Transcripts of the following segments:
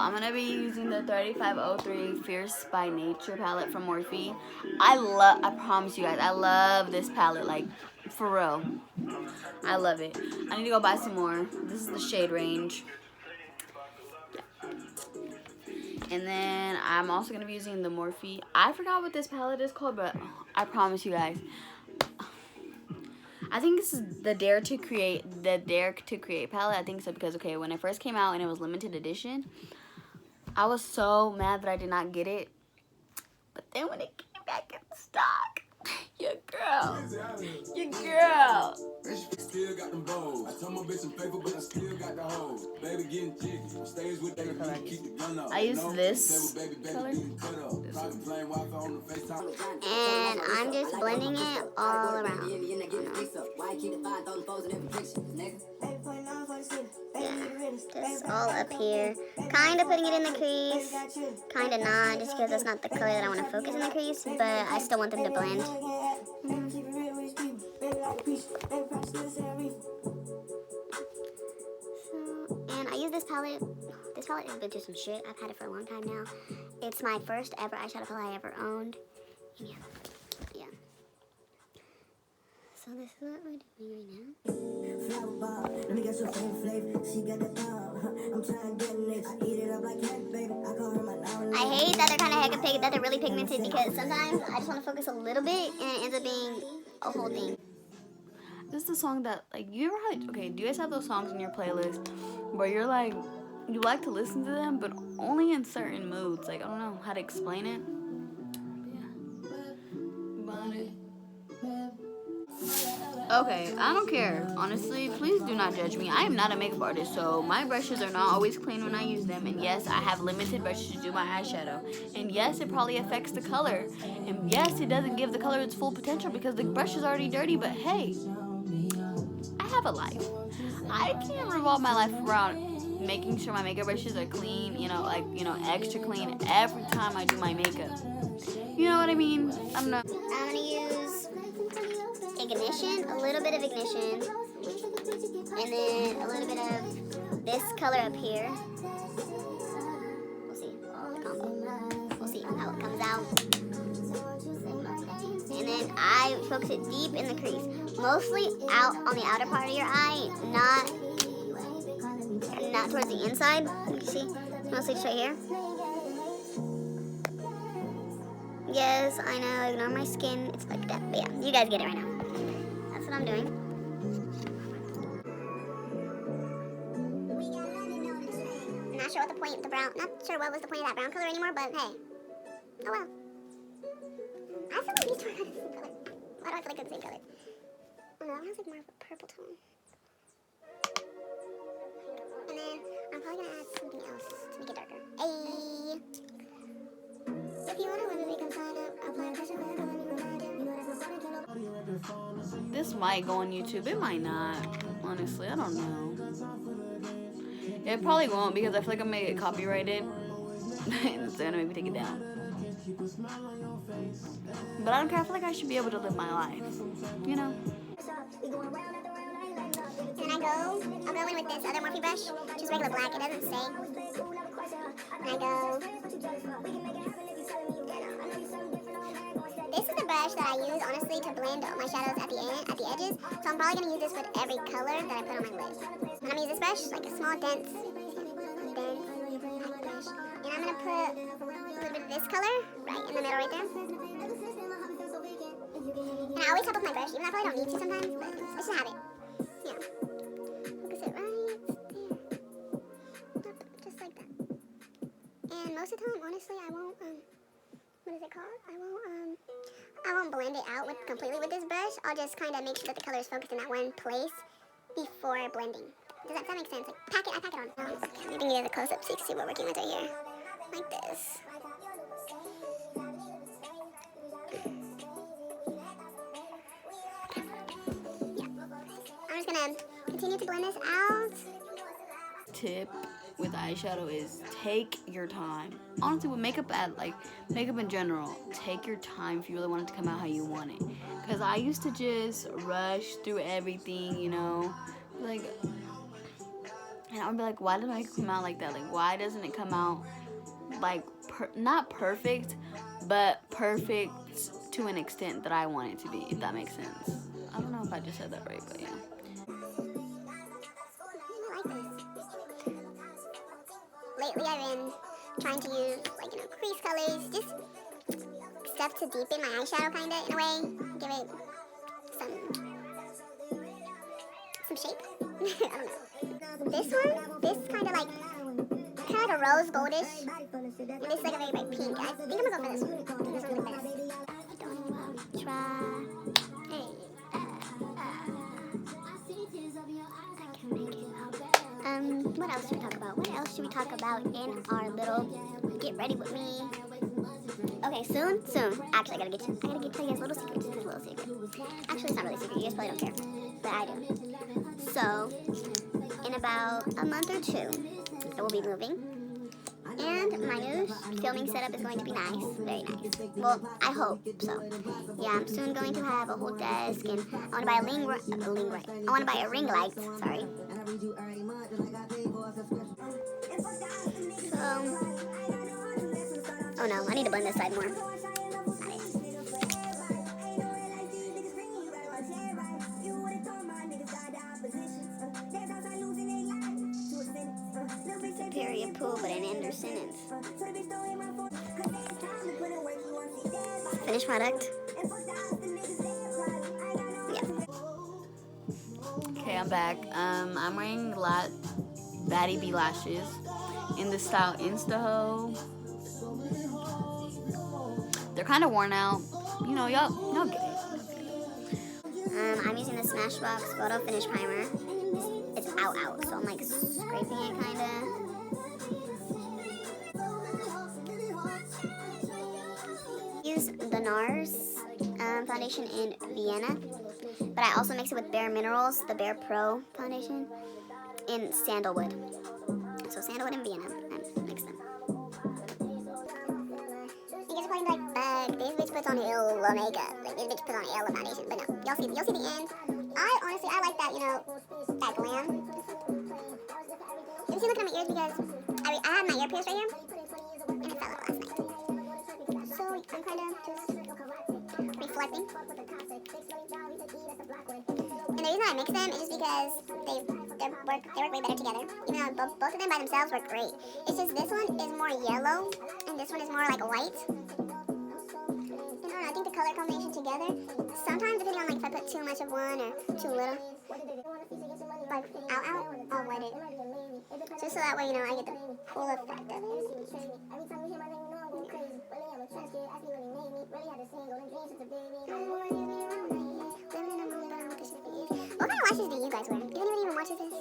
I'm going to be using the 3503 Fierce by Nature palette from Morphe. I promise you guys, I love this palette, like, for real. I love it. I need to go buy some more. This is the shade range. And then I'm also going to be using the Morphe. I forgot what this palette is called, but I promise you guys. I think this is the Dare to Create palette. I think so because, okay, when it first came out and it was limited edition, I was so mad that I did not get it. But then when it came back in stock, your girl. Still got them bows. I told my bitch I'm faithful, but I still got the hoes. Baby getting jiggy. Stays with that color. Keep the gun up. I use this color. And I'm just blending it all around. Yeah, just all up here. Kind of putting it in the crease. Kind of not, just because that's not the color that I want to focus in the crease. But I still want them to blend. And I use this palette. This palette has been through some shit. I've had it for a long time now. It's my first ever eyeshadow palette I ever owned. And yeah. So this is what we're doing right now. Let me get your flavor. She got the I'm trying to get next. I eat it up like that, baby. I call her my now. I hate that they're kind of that they're really pigmented because sometimes I just want to focus a little bit and it ends up being a whole thing. This is the song that, like, you ever had, okay, do you guys have those songs in your playlist where you're like, you like to listen to them, but only in certain moods? Like, I don't know how to explain it. Okay, I don't care. Honestly, please do not judge me. I am not a makeup artist, so my brushes are not always clean when I use them. And yes, I have limited brushes to do my eyeshadow. And yes, it probably affects the color. And yes, it doesn't give the color its full potential because the brush is already dirty. But hey, I have a life. I can't revolve my life around making sure my makeup brushes are clean, extra clean every time I do my makeup. You know what I mean? I'm gonna use Ignition, a little bit of Ignition, and then a little bit of this color up here. We'll see, the combo. We'll see how it comes out. And then I focus it deep in the crease, mostly out on the outer part of your eye, not towards the inside. You see, mostly just right here. Yes, I know, ignore my skin, it's like that, but yeah, you guys get it right now. That's what I'm doing. I'm not sure what the point of that brown color anymore, but hey, oh well. I feel like these two are kind of the same color. Why do I feel like they're the same color? Oh no, that one has like more of a purple tone. And then I'm probably gonna add something else to make it darker. Hey! If you wanna win, we can sign up. I'll play pressure when I come and remind you. You know that's my phone. This might go on YouTube. It might not. Honestly, I don't know. It probably won't because I feel like I'm gonna get copyrighted. And it's gonna make me take it down. But I don't care. I feel like I should be able to live my life. You know? And I'll go in with this other Morphe brush, just regular black, it doesn't stay. And this is the brush that I use, honestly, to blend my shadows at the edges. So I'm probably going to use this with every color that I put on my lid. And I'm going to use this brush, like a small dense brush. And I'm going to put a little bit of this color right in the middle right there. And I always help with my brush, even though I probably don't need to sometimes, but I just have it. Yeah. Focus it right there. Yep, just like that. And most of the time, honestly, I won't, what is it called? I won't blend it out completely with this brush. I'll just kind of make sure that the color is focused in that one place before blending. Does that make sense? Like, I pack it on. Okay, I'm gonna give you a close-up so you can see what we're working with right here. Like this. I'm just gonna continue to blend this out. Tip with eyeshadow is take your time. Honestly, with makeup in general, take your time if you really want it to come out how you want it. Because I used to just rush through everything, like And I would be like, why did I come out like that? Like, why doesn't it come out like not perfect, but perfect to an extent that I want it to be, if that makes sense. I don't know if I just said that right, but yeah. I like this. Lately I've been trying to use like, you know, crease colors, just stuff to deepen my eyeshadow kinda in a way. Give it some shape. I don't know. This kinda like a rose goldish. And this is like a very bright pink. I think I'm gonna go for this one. I think this one's the best. I don't want to try. Hey. I can make it. What else should we talk about? What else should we talk about in our little get ready with me? Okay, soon. Actually, I gotta tell you guys little secrets. It's a little secret. Actually, it's not really a secret. You guys probably don't care, but I do. So, in about a month or two, I will be moving. And my new filming setup is going to be nice, very nice. Well, I hope so. Yeah, I'm soon going to have a whole desk, and I want to buy I want to buy a ring light. Sorry. Oh no, I need to blend this side more. Period pool, but an end or sentence. Finished product. Yeah. Okay, I'm back. I'm wearing Baddie B lashes in the style Instaho. They're kind of worn out. You know, y'all get it. I'm using the Smashbox Photo Finish Primer. It's out, so I'm like scraping it kinda. Use the NARS foundation in Vienna, but I also mix it with Bare Minerals, the Bare Pro foundation, in Sandalwood. So Sandalwood and Vienna, and mix them. You guys are probably like, this bitch puts on ill makeup. Like, this bitch puts on ill foundation, but no, you'll see the end. I honestly like that, you know, that glam. You see, looking at my ears because I had my ear pierced right here, and it fell out last night. So I'm kind of just reflecting. And the reason I mix them is just because they work way better together. Even though both of them by themselves work great. It's just this one is more yellow, and this one is more like white. And I think the color combination together, sometimes depending on like if I put too much of one or too little, like I'll wet it. Just so that way, you know, I get the full effect of it. What kind of lashes do you guys wear? If anyone even watches this?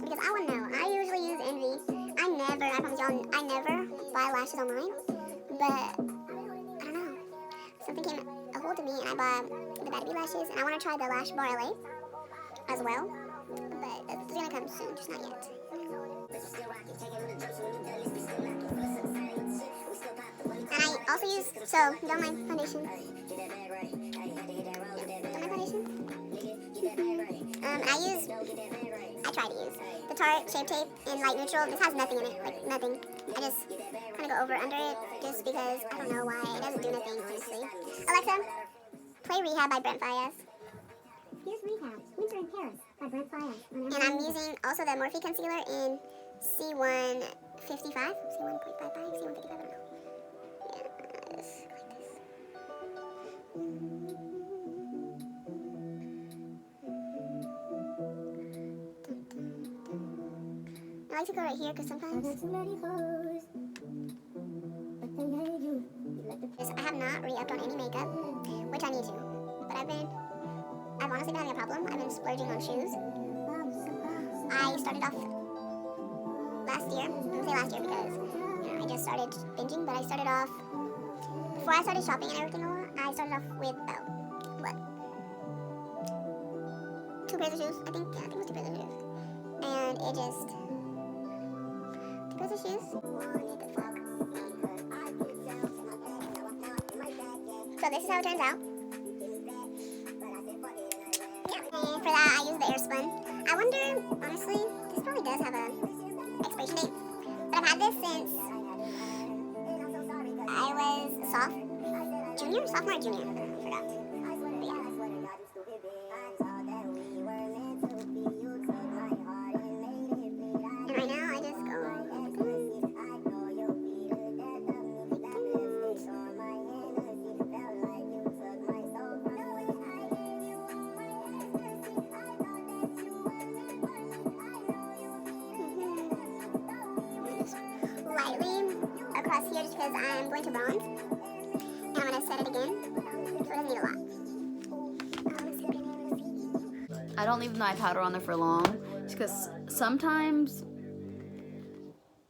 Because I want to know. I usually use Envy. I promise y'all, I never buy lashes online. But, I don't know. Something came a hold of me and I bought the Baddie lashes. And I want to try the Lash Bar LA as well. But that's going to come soon, just not yet. And I also use, don't mind foundation. Don't mind foundation? I try to use the Tarte Shape Tape in light neutral. This has nothing in it, like nothing. I just kind of go over under it just because I don't know why. It doesn't do nothing, honestly. Alexa, play Rehab by Brent Faiyaz. Here's Rehab, Winter in Paris by Brent Faiyaz. And I'm using also the Morphe concealer in C155, C1.55, C155, I don't know. Yeah, just like this. I like to go right here because sometimes I have not re-upped on any makeup, which I need to. But I've honestly been having a problem. I've been splurging on shoes. I started off last year. I'm gonna say last year because, you know, I just started binging, but I started off, before I started shopping and everything, I started off with about, 2 pairs of shoes, I think. Yeah, I think it was 2 pairs of shoes. And it just, 2 pairs of shoes. So this is how it turns out. Yeah. And for that, I use the Airspun. I wonder, honestly, This probably does have a expiration date, but I've had this since I was sophomore or junior. I forgot. But yeah. And right now I just go like this. Lightly across here just because I'm going to bronze. And I'm going to set it again. So it doesn't need a lot. I don't leave my powder on there for long just because sometimes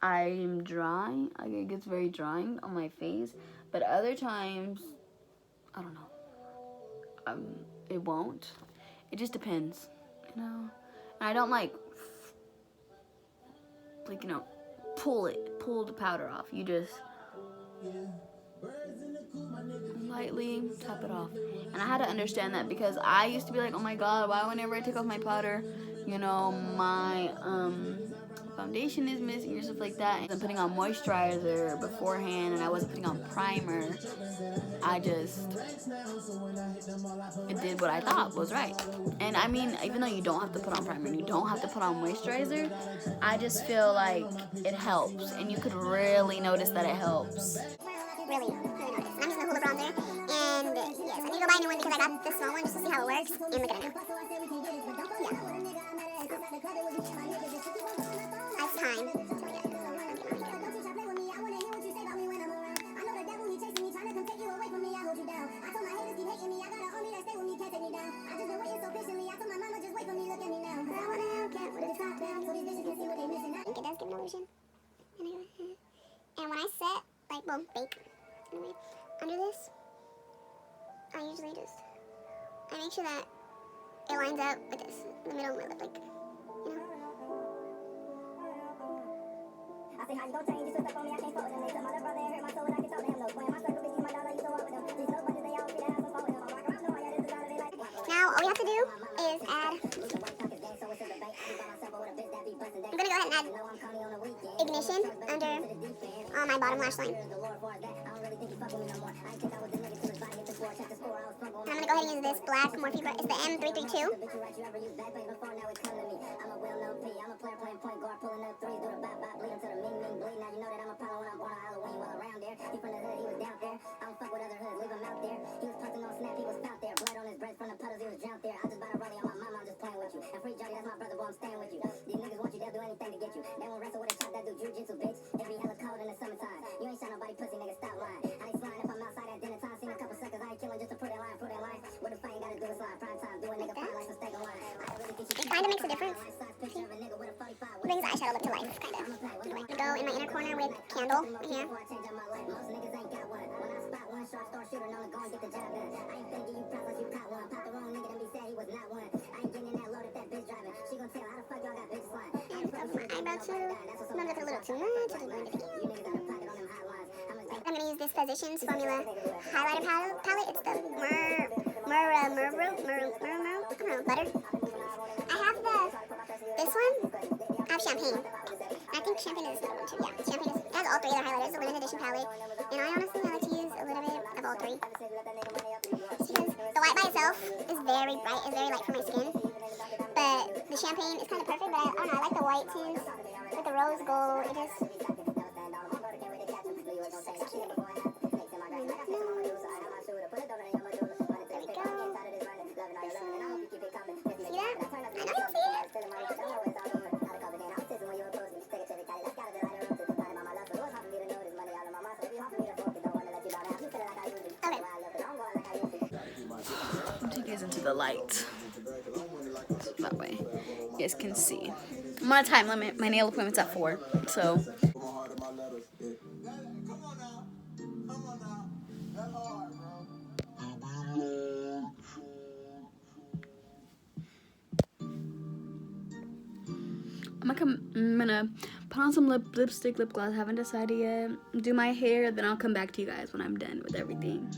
I'm dry. Like, it gets very drying on my face. But other times, I don't know. It won't. It just depends, you know? And I don't like, you know, pull the powder off. You just lightly tap it off. And I had to understand that because I used to be like, oh my god, why whenever I take off my powder, you know, my foundation is missing or stuff like that. And I'm putting on moisturizer beforehand and I wasn't putting on primer. It did what I thought was right. And I mean, even though you don't have to put on primer and you don't have to put on moisturizer, I just feel like it helps. And you could really notice that it helps. Really notice. I'm using the Hula bronzer. And yes, I need to go buy a new one because I got the small one just to see how it works. And look at it now. Yeah. It's time. It does give an illusion. And when I set, like, well, bake, anyway, under this, I usually just, I make sure that it lines up with this, in the middle of my lip, like, you know. Now, all we have to do is add, I'm going to go ahead and add ignition under my bottom lash line. I'm going to go ahead and use this black Morphe brush. It's the M332. It kind of makes a difference. It brings the eyeshadow look to life, kind of. Anyway, I go in my inner corner with candle here. Eyebrow too. Sometimes I put a little too much. I'm going to use this Physicians Formula highlighter palette. It's the Butter. I have this one. I have Champagne. I think Champagne is another one too. Yeah, Champagne it has all three of their highlighters. It's a limited edition palette. And I honestly like to use a little bit of all three. Just because the white by itself is very bright, is very light for my skin. But the Champagne is kind of perfect, but I don't know, I like the white tints with the rose gold. It just so cute. See that? I know you don't see it. I'll take you guys into the light. So that way you guys can see. I'm on a time limit. My nail appointment's at 4, so. I'm gonna put on some lipstick, lip gloss. Haven't decided yet. Do my hair, then I'll come back to you guys when I'm done with everything.